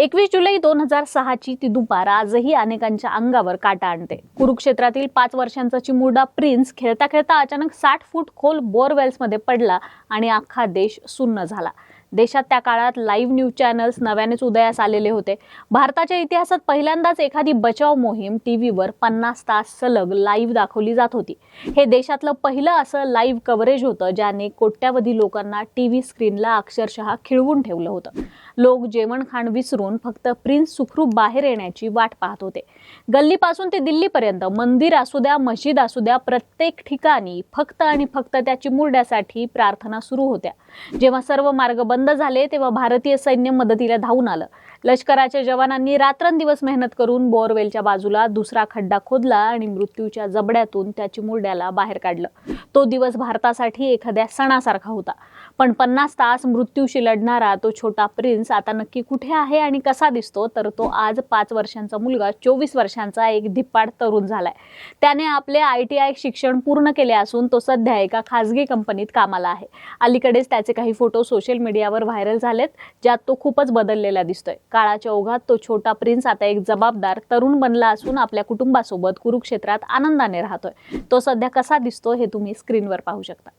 21 जुलै 2006 ची ती दुपार आजही अनेकांच्या अंगावर काटा आणते। कुरुक्षेत्रातील 5 वर्षांचा चिमुरडा प्रिन्स खेळता खेळता अचानक 60 फूट खोल बोअरवेल्समध्ये पडला आणि अख्खा देश सुन्न झाला। देशात त्या काळात लाईव्ह न्यूज चॅनल्स नव्यानेच उदयास आलेले होते। भारताच्या इतिहासात पहिल्यांदाच एखादी बचाव मोहीम टीव्हीवर 50 तास सलग लाईव्ह दाखवली जात होती। हे देशातलं पहिलं असं लाईव्ह कव्हरेज होतं ज्याने कोट्यावधी लोकांना टीव्ही स्क्रीनला अक्षरशः खिळवून ठेवलं होतं। लोक जेवण खाण विसरून फक्त प्रिन्स सुखरूप बाहेर येण्याची वाट पाहत होते। गल्लीपासून ते दिल्लीपर्यंत, मंदिर असू द्या, मस्जिद असू द्या, प्रत्येक ठिकाणी फक्त आणि फक्त त्या चिमुरड्यासाठी प्रार्थना सुरू होत्या। जेव्हा सर्व मार्ग बंद झाले तेव्हा भारतीय सैन्य मदतीला धावून आलं। लष्कराच्या जवानांनी रात्रंदिवस मेहनत करून बोअरवेलच्या बाजूला दुसरा खड्डा खोदला आणि मृत्यूच्या जबड्यातून त्या चिमुरड्याला बाहेर काढलं। तो दिवस भारतासाठी एखाद्या सणासारखा होता। पण 50 तास मृत्यूशी लढणारा तो छोटा प्रिन्स आता नक्की कुठे आहे आणि कसा दिसतो, तर तो आज 5 वर्षांचा मुलगा 24 वर्षांचा एक धिप्पाड तरुण झालाय। त्याने आपले ITI शिक्षण पूर्ण केले असून तो सध्या एका खासगी कंपनीत कामाला आहे। अलीकडेच त्याचे काही फोटो सोशल मीडियावर व्हायरल झालेत, ज्यात तो खूपच बदललेला दिसतोय। काळाच्या ओघात तो छोटा प्रिन्स आता एक जबाबदार तरुण बनला असून आपल्या कुटुंबासोबत कुरुक्षेत्रात आनंदाने राहतोय। तो सध्या कसा दिसतो हे तुम्ही स्क्रीनवर पाहू शकता।